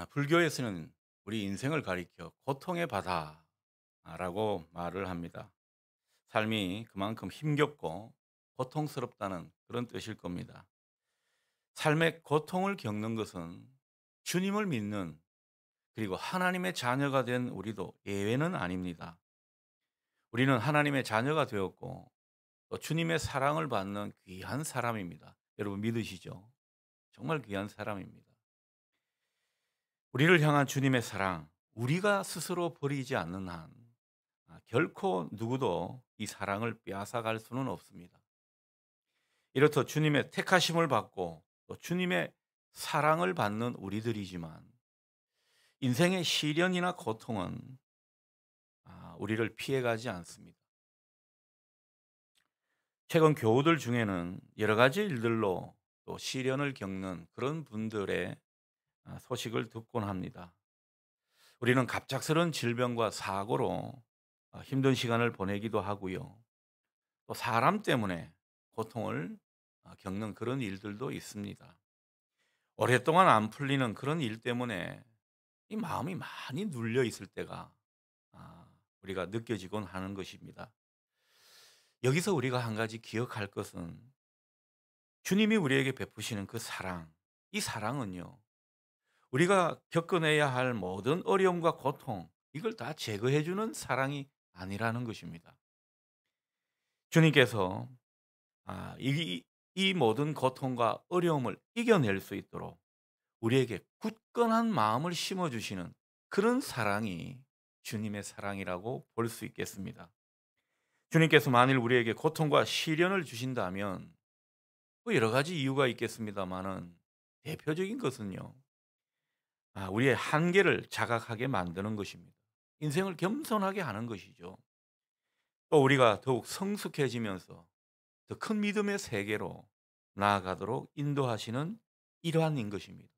불교에서는 우리 인생을 가리켜 고통의 바다라고 말을 합니다. 삶이 그만큼 힘겹고 고통스럽다는 그런 뜻일 겁니다. 삶의 고통을 겪는 것은 주님을 믿는, 그리고 하나님의 자녀가 된 우리도 예외는 아닙니다. 우리는 하나님의 자녀가 되었고 또 주님의 사랑을 받는 귀한 사람입니다. 여러분 믿으시죠? 정말 귀한 사람입니다. 우리를 향한 주님의 사랑, 우리가 스스로 버리지 않는 한 결코 누구도 이 사랑을 빼앗아 갈 수는 없습니다. 이렇듯 주님의 택하심을 받고 또 주님의 사랑을 받는 우리들이지만, 인생의 시련이나 고통은 우리를 피해가지 않습니다. 최근 교우들 중에는 여러 가지 일들로 또 시련을 겪는 그런 분들의 소식을 듣곤 합니다. 우리는 갑작스러운 질병과 사고로 힘든 시간을 보내기도 하고요. 또 사람 때문에 고통을 겪는 그런 일들도 있습니다. 오랫동안 안 풀리는 그런 일 때문에 이 마음이 많이 눌려 있을 때가 우리가 느껴지곤 하는 것입니다. 여기서 우리가 한 가지 기억할 것은, 주님이 우리에게 베푸시는 그 사랑, 이 사랑은요, 우리가 겪어내야 할 모든 어려움과 고통, 이걸 다 제거해 주는 사랑이 아니라는 것입니다. 주님께서 이 모든 고통과 어려움을 이겨낼 수 있도록 우리에게 굳건한 마음을 심어 주시는 그런 사랑이 주님의 사랑이라고 볼 수 있겠습니다. 주님께서 만일 우리에게 고통과 시련을 주신다면 뭐 여러 가지 이유가 있겠습니다만은, 대표적인 것은요, 우리의 한계를 자각하게 만드는 것입니다. 인생을 겸손하게 하는 것이죠. 또 우리가 더욱 성숙해지면서 더 큰 믿음의 세계로 나아가도록 인도하시는 일환인 것입니다.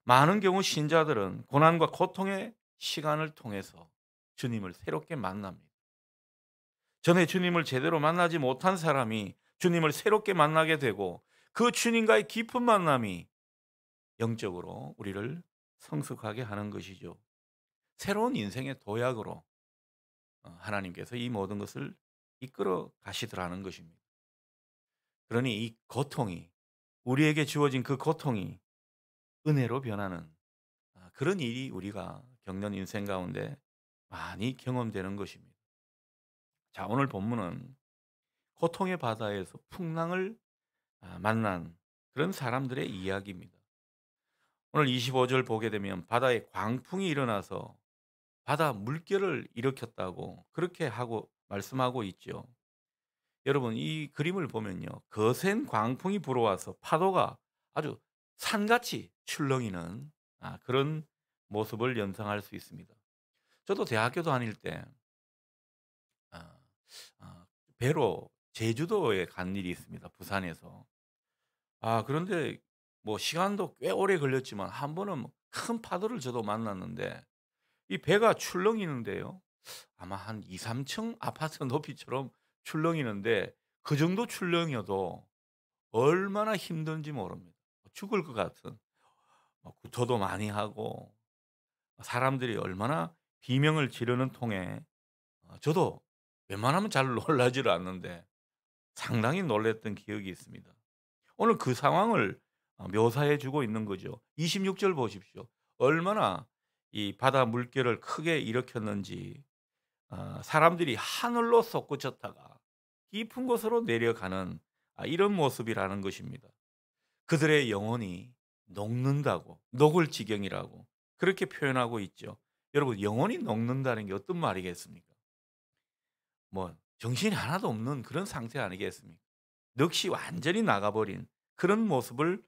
많은 경우 신자들은 고난과 고통의 시간을 통해서 주님을 새롭게 만납니다. 전에 주님을 제대로 만나지 못한 사람이 주님을 새롭게 만나게 되고, 그 주님과의 깊은 만남이 영적으로 우리를 성숙하게 하는 것이죠. 새로운 인생의 도약으로 하나님께서 이 모든 것을 이끌어 가시더라는 것입니다. 그러니 이 고통이, 우리에게 주어진 그 고통이 은혜로 변하는 그런 일이 우리가 겪는 인생 가운데 많이 경험되는 것입니다. 자, 오늘 본문은 고통의 바다에서 풍랑을 만난 그런 사람들의 이야기입니다. 오늘 25절 보게 되면 바다에 광풍이 일어나서 바다 물결을 일으켰다고 그렇게 하고 말씀하고 있죠. 여러분 이 그림을 보면요, 거센 광풍이 불어와서 파도가 아주 산같이 출렁이는 그런 모습을 연상할 수 있습니다. 저도 대학교 다닐 때 아, 배로 제주도에 간 일이 있습니다. 부산에서. 그런데 뭐 시간도 꽤 오래 걸렸지만 한 번은 뭐큰 파도를 저도 만났는데, 이 배가 출렁이는데요, 아마 한 2-3층 아파트 높이처럼 출렁이는데, 그 정도 출렁여도 얼마나 힘든지 모릅니다. 죽을 것 같은 구토도 많이 하고, 사람들이 얼마나 비명을 지르는 통에 저도 웬만하면 잘 놀라지를 않는데 상당히 놀랐던 기억이 있습니다. 오늘 그 상황을 묘사해 주고 있는 거죠. 26절 보십시오. 얼마나 이 바다 물결을 크게 일으켰는지, 사람들이 하늘로 솟구쳤다가 깊은 곳으로 내려가는 이런 모습이라는 것입니다. 그들의 영혼이 녹는다고, 녹을 지경이라고 그렇게 표현하고 있죠. 여러분 영혼이 녹는다는 게 어떤 말이겠습니까? 뭐 정신이 하나도 없는 그런 상태 아니겠습니까? 넋이 완전히 나가버린 그런 모습을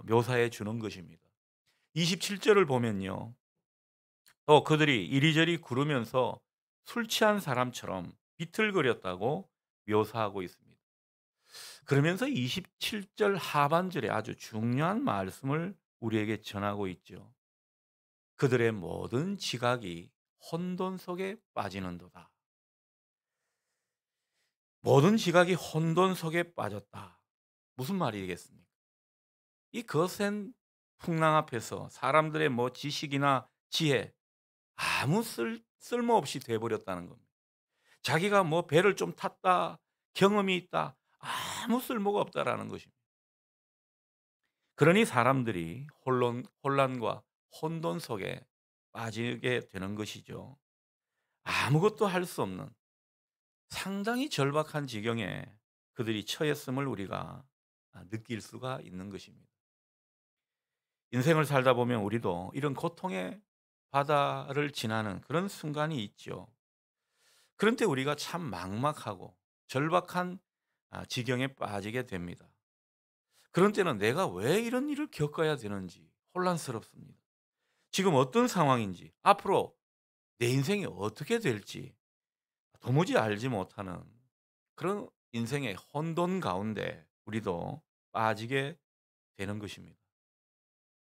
묘사해 주는 것입니다. 27절을 보면요, 또 그들이 이리저리 구르면서 술 취한 사람처럼 비틀거렸다고 묘사하고 있습니다. 그러면서 27절 하반절에 아주 중요한 말씀을 우리에게 전하고 있죠. 그들의 모든 지각이 혼돈 속에 빠지는도다. 모든 지각이 혼돈 속에 빠졌다. 무슨 말이겠습니까? 이 거센 풍랑 앞에서 사람들의 뭐 지식이나 지혜 아무 쓸모없이 돼 버렸다는 겁니다. 자기가 뭐 배를 좀 탔다, 경험이 있다, 아무 쓸모가 없다라는 것입니다. 그러니 사람들이 혼란과 혼돈 속에 빠지게 되는 것이죠. 아무것도 할 수 없는 상당히 절박한 지경에 그들이 처했음을 우리가 느낄 수가 있는 것입니다. 인생을 살다 보면 우리도 이런 고통의 바다를 지나는 그런 순간이 있죠. 그런 때 우리가 참 막막하고 절박한 지경에 빠지게 됩니다. 그런 때는 내가 왜 이런 일을 겪어야 되는지 혼란스럽습니다. 지금 어떤 상황인지, 앞으로 내 인생이 어떻게 될지 도무지 알지 못하는 그런 인생의 혼돈 가운데 우리도 빠지게 되는 것입니다.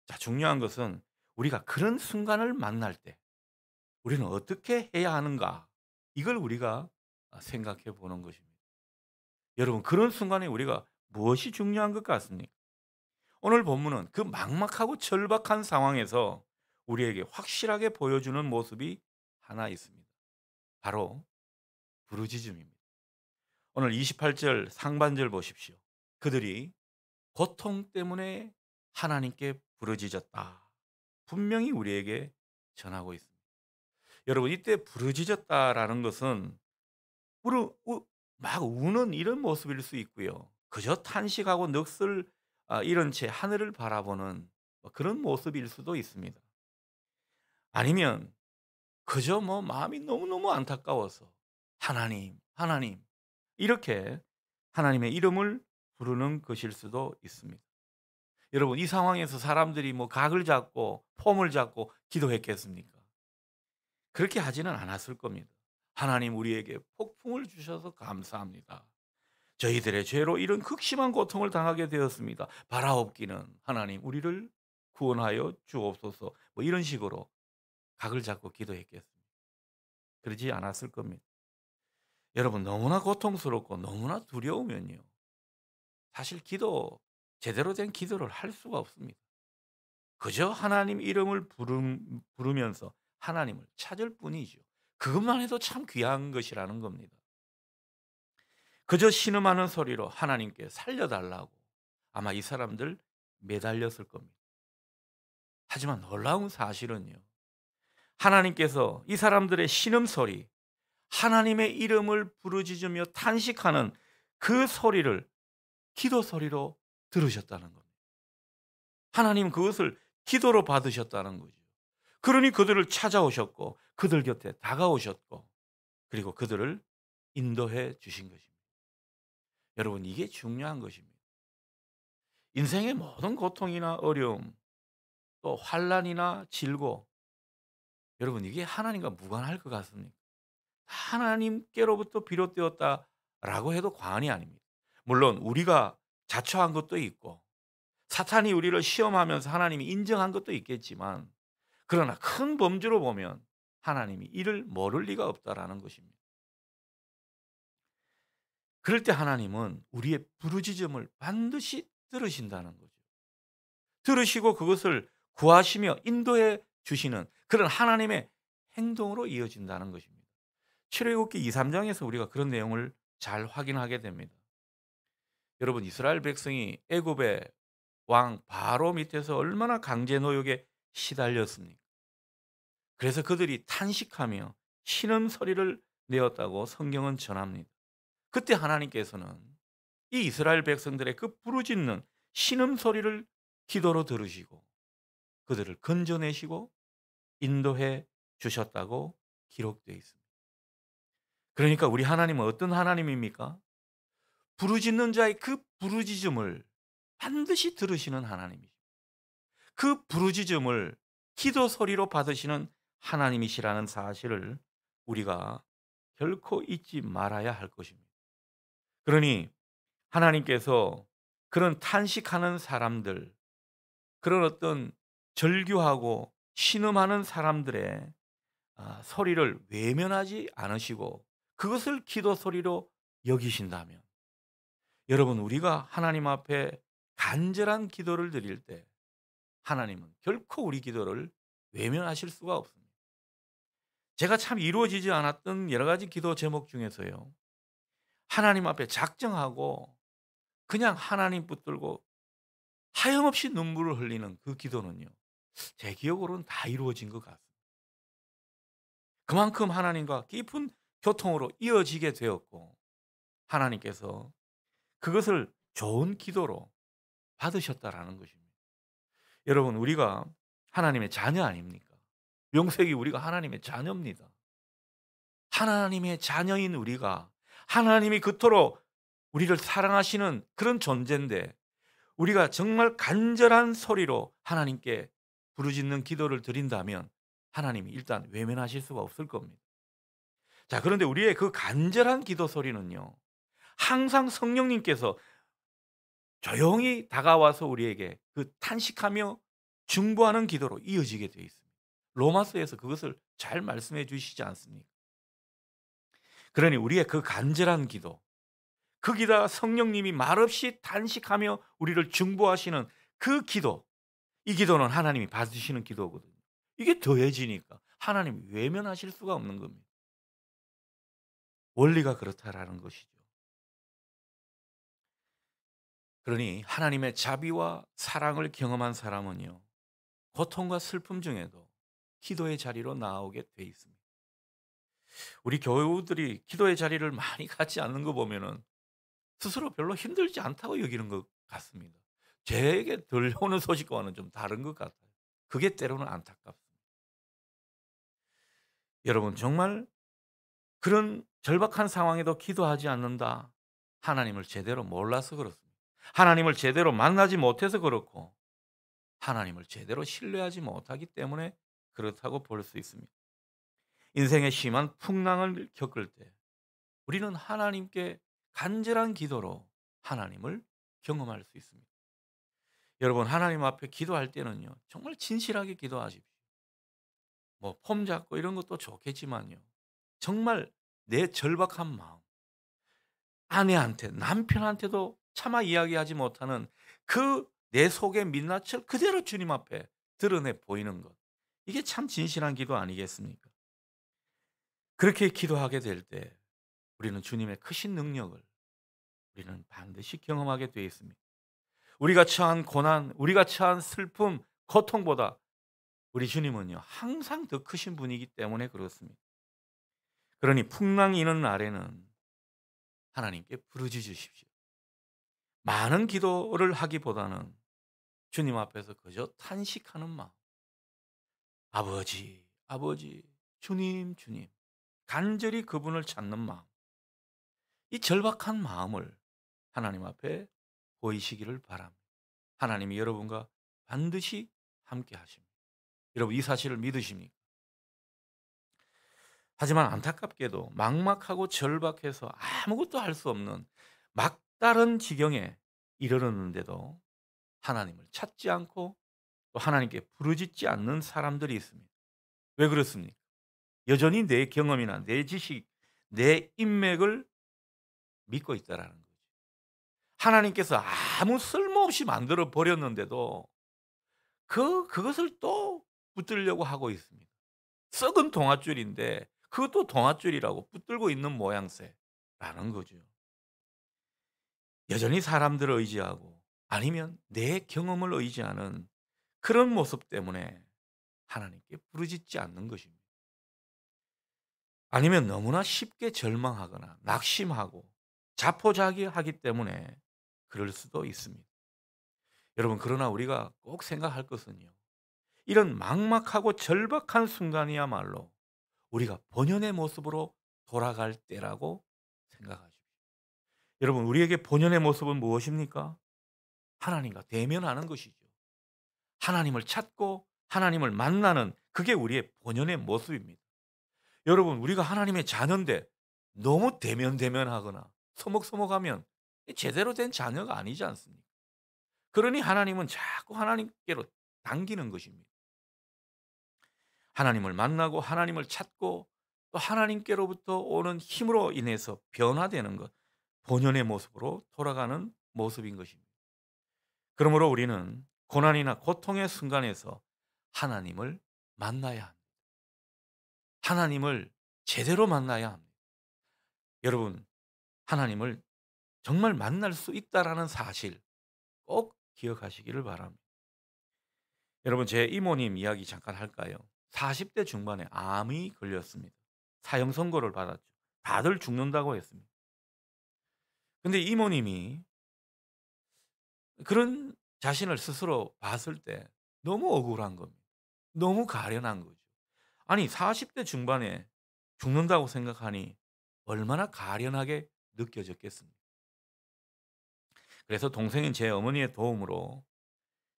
자, 중요한 것은 우리가 그런 순간을 만날 때 우리는 어떻게 해야 하는가? 이걸 우리가 생각해 보는 것입니다. 여러분, 그런 순간에 우리가 무엇이 중요한 것 같습니까? 오늘 본문은 그 막막하고 절박한 상황에서 우리에게 확실하게 보여주는 모습이 하나 있습니다. 바로 부르짖음입니다. 오늘 28절 상반절 보십시오. 그들이 고통 때문에 하나님께 부르짖었다. 분명히 우리에게 전하고 있습니다. 여러분, 이때 부르짖었다라는 것은 우르 우 막 우는 이런 모습일 수 있고요. 그저 탄식하고 넋을 잃은 채 하늘을 바라보는 그런 모습일 수도 있습니다. 아니면 그저 뭐 마음이 너무너무 안타까워서 "하나님, 하나님." 이렇게 하나님의 이름을 부르는 것일 수도 있습니다. 여러분, 이 상황에서 사람들이 뭐 각을 잡고 폼을 잡고 기도했겠습니까? 그렇게 하지는 않았을 겁니다. "하나님, 우리에게 폭풍을 주셔서 감사합니다. 저희들의 죄로 이런 극심한 고통을 당하게 되었습니다. 바라옵기는 하나님 우리를 구원하여 주옵소서." 뭐 이런 식으로 각을 잡고 기도했겠습니다. 그러지 않았을 겁니다. 여러분, 너무나 고통스럽고 너무나 두려우면요, 사실 제대로 된 기도를 할 수가 없습니다. 그저 하나님 이름을 부르면서 하나님을 찾을 뿐이죠. 그것만 해도 참 귀한 것이라는 겁니다. 그저 신음하는 소리로 하나님께 살려달라고 아마 이 사람들 매달렸을 겁니다. 하지만 놀라운 사실은요, 하나님께서 이 사람들의 신음소리, 하나님의 이름을 부르짖으며 탄식하는 그 소리를 기도 소리로 들으셨다는 겁니다. 하나님 그것을 기도로 받으셨다는 거죠. 그러니 그들을 찾아오셨고 그들 곁에 다가오셨고 그리고 그들을 인도해 주신 것입니다. 여러분, 이게 중요한 것입니다. 인생의 모든 고통이나 어려움, 또 환난이나 질고, 여러분 이게 하나님과 무관할 것 같습니까? 하나님께로부터 비롯되었다라고 해도 과언이 아닙니다. 물론 우리가 자초한 것도 있고 사탄이 우리를 시험하면서 하나님이 인정한 것도 있겠지만, 그러나 큰 범주로 보면 하나님이 이를 모를 리가 없다라는 것입니다. 그럴 때 하나님은 우리의 부르짖음을 반드시 들으신다는 거죠. 들으시고 그것을 구하시며 인도해 주시는 그런 하나님의 행동으로 이어진다는 것입니다. 출애굽기 2-3장에서 우리가 그런 내용을 잘 확인하게 됩니다. 여러분, 이스라엘 백성이 애굽의 왕 바로 밑에서 얼마나 강제 노역에 시달렸습니까? 그래서 그들이 탄식하며 신음 소리를 내었다고 성경은 전합니다. 그때 하나님께서는 이 이스라엘 백성들의 그 부르짖는 신음 소리를 기도로 들으시고 그들을 건져내시고 인도해 주셨다고 기록되어 있습니다. 그러니까 우리 하나님은 어떤 하나님입니까? 부르짖는 자의 그 부르짖음을 반드시 들으시는 하나님이죠. 그 부르짖음을 기도 소리로 받으시는 하나님이시라는 사실을 우리가 결코 잊지 말아야 할 것입니다. 그러니 하나님께서 그런 탄식하는 사람들, 그런 어떤 절규하고 신음하는 사람들의 소리를 외면하지 않으시고 그것을 기도 소리로 여기신다면, 여러분 우리가 하나님 앞에 간절한 기도를 드릴 때 하나님은 결코 우리 기도를 외면하실 수가 없습니다. 제가 참 이루어지지 않았던 여러 가지 기도 제목 중에서요. 하나님 앞에 작정하고 그냥 하나님 붙들고 하염없이 눈물을 흘리는 그 기도는요. 제 기억으로는 다 이루어진 것 같습니다. 그만큼 하나님과 깊은 교통으로 이어지게 되었고 하나님께서 그것을 좋은 기도로 받으셨다라는 것입니다. 여러분 우리가 하나님의 자녀 아닙니까? 명색이 우리가 하나님의 자녀입니다. 하나님의 자녀인 우리가 하나님이 그토록 우리를 사랑하시는 그런 존재인데 우리가 정말 간절한 소리로 하나님께 부르짖는 기도를 드린다면 하나님이 일단 외면하실 수가 없을 겁니다. 자, 그런데 우리의 그 간절한 기도 소리는요. 항상 성령님께서 조용히 다가와서 우리에게 그 탄식하며 중보하는 기도로 이어지게 되어 있습니다. 로마서에서 그것을 잘 말씀해 주시지 않습니까? 그러니 우리의 그 간절한 기도, 거기다 성령님이 말없이 탄식하며 우리를 중보하시는 그 기도, 이 기도는 하나님이 받으시는 기도거든요. 이게 더해지니까 하나님이 외면하실 수가 없는 겁니다. 원리가 그렇다라는 것이죠. 그러니 하나님의 자비와 사랑을 경험한 사람은요. 고통과 슬픔 중에도 기도의 자리로 나오게 돼 있습니다. 우리 교우들이 기도의 자리를 많이 갖지 않는 거 보면은 스스로 별로 힘들지 않다고 여기는 것 같습니다. 제게 들려오는 소식과는 좀 다른 것 같아요. 그게 때로는 안타깝습니다. 여러분 정말 그런 절박한 상황에도 기도하지 않는다. 하나님을 제대로 몰라서 그렇습니다. 하나님을 제대로 만나지 못해서 그렇고 하나님을 제대로 신뢰하지 못하기 때문에 그렇다고 볼 수 있습니다. 인생의 심한 풍랑을 겪을 때 우리는 하나님께 간절한 기도로 하나님을 경험할 수 있습니다. 여러분 하나님 앞에 기도할 때는요. 정말 진실하게 기도하십시오. 뭐 폼 잡고 이런 것도 좋겠지만요. 정말 내 절박한 마음, 아내한테 남편한테도 차마 이야기하지 못하는 그 내 속의 민낯을 그대로 주님 앞에 드러내 보이는 것. 이게 참 진실한 기도 아니겠습니까? 그렇게 기도하게 될 때 우리는 주님의 크신 능력을 우리는 반드시 경험하게 되어 있습니다. 우리가 처한 고난, 우리가 처한 슬픔, 고통보다 우리 주님은요 항상 더 크신 분이기 때문에 그렇습니다. 그러니 풍랑이 있는 날에는 하나님께 부르짖으십시오. 많은 기도를 하기보다는 주님 앞에서 그저 탄식하는 마음. 아버지, 아버지, 주님, 주님. 간절히 그분을 찾는 마음. 이 절박한 마음을 하나님 앞에 보이시기를 바랍니다. 하나님이 여러분과 반드시 함께 하십니다. 여러분 이 사실을 믿으십니까? 하지만 안타깝게도 막막하고 절박해서 아무것도 할 수 없는 막다른 지경에 이르렀는데도 하나님을 찾지 않고 또 하나님께 부르짖지 않는 사람들이 있습니다. 왜 그렇습니까? 여전히 내 경험이나 내 지식, 내 인맥을 믿고 있다라는 거죠. 하나님께서 아무 쓸모없이 만들어 버렸는데도 그것을 또 붙들려고 하고 있습니다. 썩은 동아줄인데 그것도 동아줄이라고 붙들고 있는 모양새라는 거죠. 여전히 사람들을 의지하고 아니면 내 경험을 의지하는 그런 모습 때문에 하나님께 부르짖지 않는 것입니다. 아니면 너무나 쉽게 절망하거나 낙심하고 자포자기하기 때문에 그럴 수도 있습니다. 여러분 그러나 우리가 꼭 생각할 것은요. 이런 막막하고 절박한 순간이야말로 우리가 본연의 모습으로 돌아갈 때라고 생각하십시오. 여러분 우리에게 본연의 모습은 무엇입니까? 하나님과 대면하는 것이죠. 하나님을 찾고 하나님을 만나는 그게 우리의 본연의 모습입니다. 여러분 우리가 하나님의 자녀인데 너무 대면대면하거나 서먹서먹하면 제대로 된 자녀가 아니지 않습니까? 그러니 하나님은 자꾸 하나님께로 당기는 것입니다. 하나님을 만나고 하나님을 찾고 또 하나님께로부터 오는 힘으로 인해서 변화되는 것, 본연의 모습으로 돌아가는 모습인 것입니다. 그러므로 우리는 고난이나 고통의 순간에서 하나님을 만나야 합니다. 하나님을 제대로 만나야 합니다. 여러분, 하나님을 정말 만날 수 있다라는 사실 꼭 기억하시기를 바랍니다. 여러분, 제 이모님 이야기 잠깐 할까요? 40대 중반에 암이 걸렸습니다. 사형 선고를 받았죠. 다들 죽는다고 했습니다. 근데 이모님이 그런 자신을 스스로 봤을 때 너무 억울한 겁니다. 너무 가련한 거죠. 아니 40대 중반에 죽는다고 생각하니 얼마나 가련하게 느껴졌겠습니까? 그래서 동생인 제 어머니의 도움으로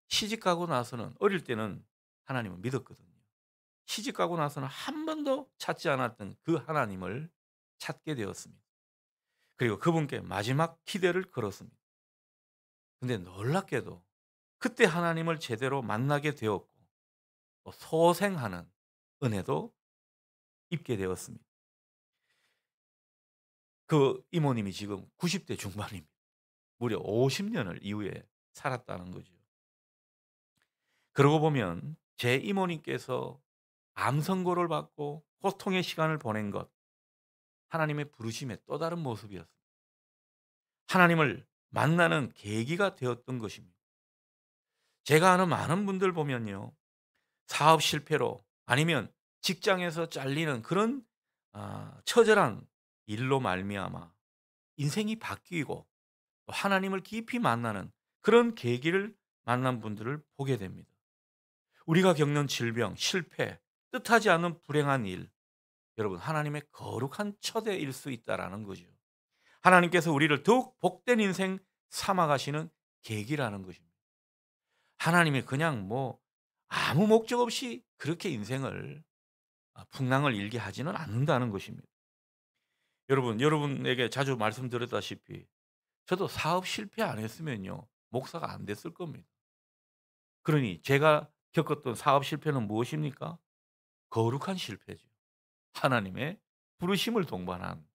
시집 가고 나서는 어릴 때는 하나님을 믿었거든요. 시집 가고 나서는 한 번도 찾지 않았던 그 하나님을 찾게 되었습니다. 그리고 그분께 마지막 기대를 걸었습니다. 근데 놀랍게도 그때 하나님을 제대로 만나게 되었고 또 소생하는 은혜도 입게 되었습니다. 그 이모님이 지금 90대 중반입니다. 무려 50년을 이후에 살았다는 거죠. 그러고 보면 제 이모님께서 암 선고를 받고 고통의 시간을 보낸 것, 하나님의 부르심의 또 다른 모습이었습니다. 하나님을 만나는 계기가 되었던 것입니다. 제가 아는 많은 분들 보면요. 사업 실패로 아니면 직장에서 잘리는 그런 처절한 일로 말미암아 인생이 바뀌고 또 하나님을 깊이 만나는 그런 계기를 만난 분들을 보게 됩니다. 우리가 겪는 질병, 실패, 뜻하지 않은 불행한 일, 여러분 하나님의 거룩한 초대일 수 있다라는 거죠. 하나님께서 우리를 더욱 복된 인생 삼아 가시는 계기라는 것입니다. 하나님이 그냥 뭐 아무 목적 없이 그렇게 인생을 풍랑을 일게 하지는 않는다는 것입니다. 여러분, 여러분에게 자주 말씀드렸다시피 저도 사업 실패 안 했으면요. 목사가 안 됐을 겁니다. 그러니 제가 겪었던 사업 실패는 무엇입니까? 거룩한 실패죠. 하나님의 부르심을 동반한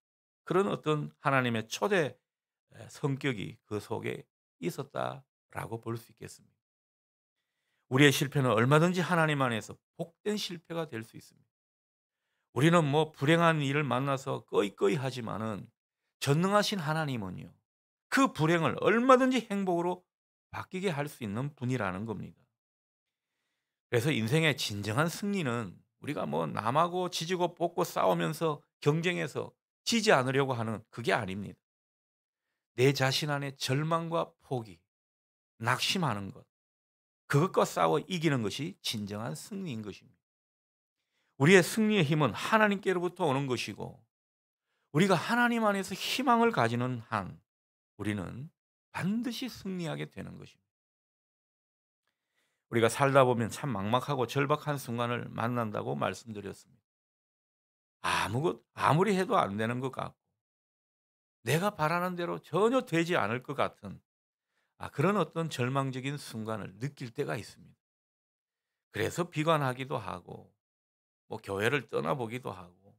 그런 어떤 하나님의 초대 성격이 그 속에 있었다라고 볼 수 있겠습니다. 우리의 실패는 얼마든지 하나님 안에서 복된 실패가 될 수 있습니다. 우리는 뭐 불행한 일을 만나서 꺼이꺼이 하지만은 전능하신 하나님은요. 그 불행을 얼마든지 행복으로 바뀌게 할 수 있는 분이라는 겁니다. 그래서 인생의 진정한 승리는 우리가 뭐 남하고 지지고 볶고 싸우면서 경쟁해서 지지 않으려고 하는 그게 아닙니다. 내 자신 안에 절망과 포기, 낙심하는 것, 그것과 싸워 이기는 것이 진정한 승리인 것입니다. 우리의 승리의 힘은 하나님께로부터 오는 것이고 우리가 하나님 안에서 희망을 가지는 한 우리는 반드시 승리하게 되는 것입니다. 우리가 살다 보면 참 막막하고 절박한 순간을 만난다고 말씀드렸습니다. 아무리 해도 안 되는 것 같고 내가 바라는 대로 전혀 되지 않을 것 같은 그런 어떤 절망적인 순간을 느낄 때가 있습니다. 그래서 비관하기도 하고 뭐 교회를 떠나보기도 하고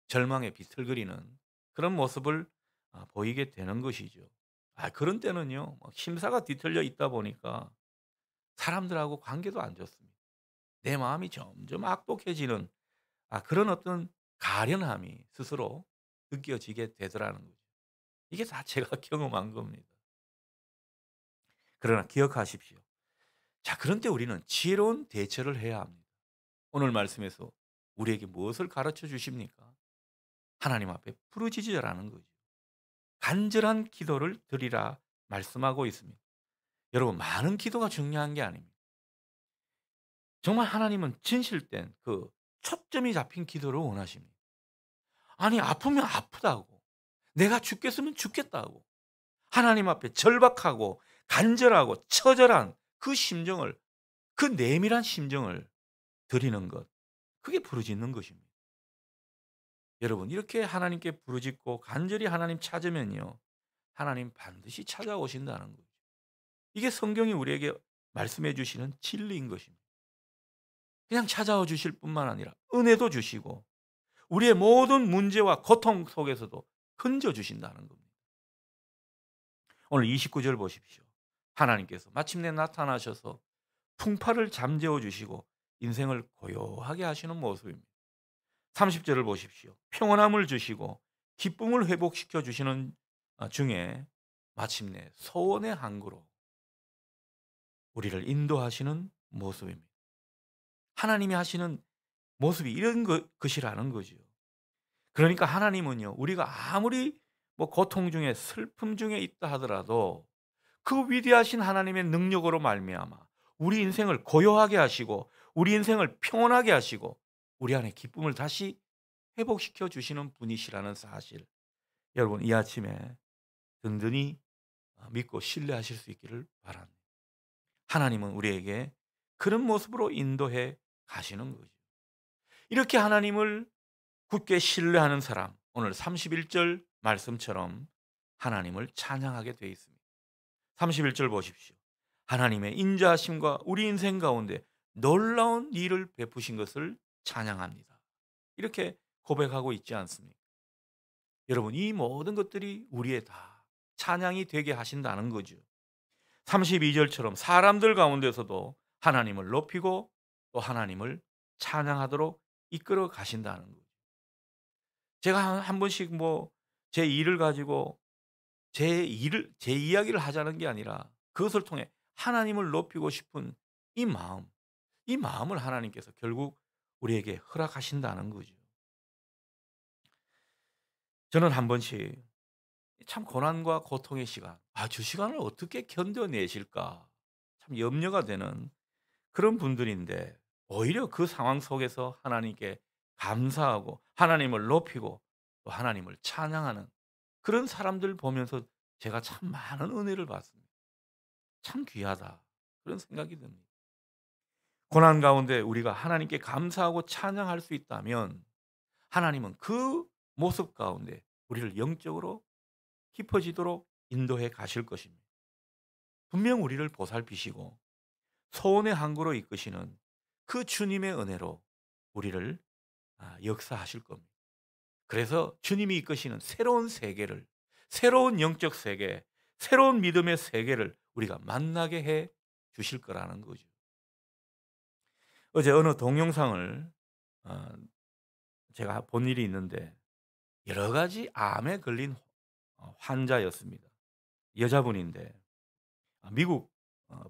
절망에 비틀거리는 그런 모습을 보이게 되는 것이죠. 그런 때는요. 심사가 뒤틀려 있다 보니까 사람들하고 관계도 안 좋습니다. 내 마음이 점점 악독해지는 그런 어떤 가련함이 스스로 느껴지게 되더라는 거죠. 이게 다 제가 경험한 겁니다. 그러나 기억하십시오. 자, 그런 때 우리는 지혜로운 대처를 해야 합니다. 오늘 말씀에서 우리에게 무엇을 가르쳐 주십니까? 하나님 앞에 부르짖으라는 거죠. 간절한 기도를 드리라 말씀하고 있습니다. 여러분, 많은 기도가 중요한 게 아닙니다. 정말 하나님은 진실된 그 초점이 잡힌 기도를 원하십니다. 아니, 아프면 아프다고. 내가 죽겠으면 죽겠다고. 하나님 앞에 절박하고 간절하고 처절한 그 심정을, 그 내밀한 심정을 드리는 것. 그게 부르짖는 것입니다. 여러분, 이렇게 하나님께 부르짖고 간절히 하나님 찾으면요. 하나님 반드시 찾아오신다는 거죠. 이게 성경이 우리에게 말씀해 주시는 진리인 것입니다. 그냥 찾아와 주실 뿐만 아니라 은혜도 주시고 우리의 모든 문제와 고통 속에서도 건져 주신다는 겁니다. 오늘 29절 보십시오. 하나님께서 마침내 나타나셔서 풍파를 잠재워 주시고 인생을 고요하게 하시는 모습입니다. 30 절을 보십시오. 평온함을 주시고 기쁨을 회복시켜 주시는 중에 마침내 소원의 항구로 우리를 인도하시는 모습입니다. 하나님이 하시는 모습이 이런 것이라는 거죠. 그러니까 하나님은요, 우리가 아무리 뭐 고통 중에 슬픔 중에 있다 하더라도 그 위대하신 하나님의 능력으로 말미암아 우리 인생을 고요하게 하시고 우리 인생을 평온하게 하시고 우리 안에 기쁨을 다시 회복시켜 주시는 분이시라는 사실, 여러분 이 아침에 든든히 믿고 신뢰하실 수 있기를 바랍니다. 하나님은 우리에게 그런 모습으로 인도해 가시는 거죠. 이렇게 하나님을 굳게 신뢰하는 사람, 오늘 31절 말씀처럼 하나님을 찬양하게 되어 있습니다. 31절 보십시오. 하나님의 인자하심과 우리 인생 가운데 놀라운 일을 베푸신 것을 찬양합니다. 이렇게 고백하고 있지 않습니까? 여러분, 이 모든 것들이 우리의 다 찬양이 되게 하신다는 거죠. 32절처럼 사람들 가운데서도 하나님을 높이고 또 하나님을 찬양하도록 이끌어 가신다는 거죠. 제가 한 번씩 뭐 제 일을 가지고 제 이야기를 하자는 게 아니라 그것을 통해 하나님을 높이고 싶은 이 마음, 이 마음을 하나님께서 결국 우리에게 허락하신다는 거죠. 저는 한 번씩 참 고난과 고통의 시간, 저 시간을 어떻게 견뎌내실까 참 염려가 되는 그런 분들인데, 오히려 그 상황 속에서 하나님께 감사하고 하나님을 높이고 또 하나님을 찬양하는 그런 사람들 보면서 제가 참 많은 은혜를 받습니다. 참 귀하다, 그런 생각이 듭니다. 고난 가운데 우리가 하나님께 감사하고 찬양할 수 있다면 하나님은 그 모습 가운데 우리를 영적으로 깊어지도록 인도해 가실 것입니다. 분명 우리를 보살피시고 소원의 항구로 이끄시는 그 주님의 은혜로 우리를 역사하실 겁니다. 그래서 주님이 이끄시는 새로운 세계를, 새로운 영적 세계, 새로운 믿음의 세계를 우리가 만나게 해 주실 거라는 거죠. 어제 어느 동영상을 어 제가 본 일이 있는데, 여러 가지 암에 걸린 환자였습니다. 여자분인데 미국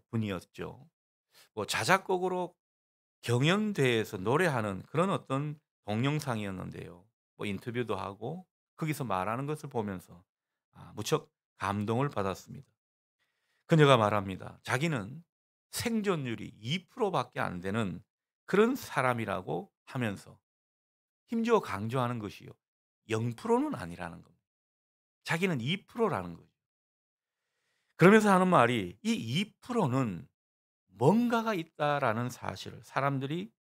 분이었죠. 뭐 자작곡으로 경연대회에서 노래하는 그런 어떤 동영상이었는데요. 뭐 인터뷰도 하고 거기서 말하는 것을 보면서 무척 감동을 받았습니다. 그녀가 말합니다. 자기는 생존율이 2% 밖에 안 되는 그런 사람이라고 하면서 힘주어 강조하는 것이요, 0%는 아니라는 겁니다. 자기는 2%라는 거죠. 그러면서 하는 말이 이 2%는 뭔가가 있다라는 사실을 사람들이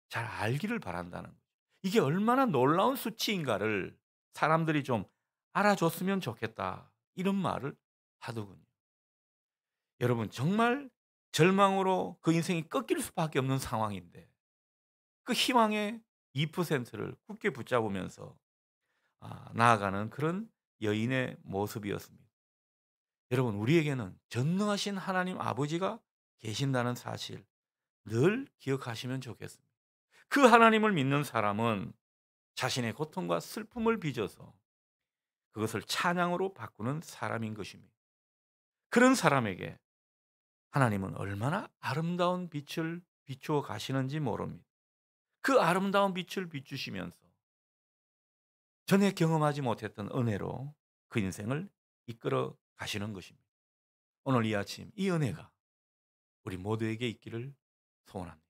잘 알기를 바란다는 거죠. 이게 얼마나 놀라운 수치인가를 사람들이 좀 알아줬으면 좋겠다, 이런 말을 하더군요. 여러분, 정말 절망으로 그 인생이 꺾일 수밖에 없는 상황인데 그 희망의 2%를 굳게 붙잡으면서 나아가는 그런 여인의 모습이었습니다. 여러분, 우리에게는 전능하신 하나님 아버지가 계신다는 사실 늘 기억하시면 좋겠습니다. 그 하나님을 믿는 사람은 자신의 고통과 슬픔을 빚어서 그것을 찬양으로 바꾸는 사람인 것입니다. 그런 사람에게 하나님은 얼마나 아름다운 빛을 비추어 가시는지 모릅니다. 그 아름다운 빛을 비추시면서 전에 경험하지 못했던 은혜로 그 인생을 이끌어 가시는 것입니다. 오늘 이 아침 이 은혜가 우리 모두에게 있기를 소원합니다.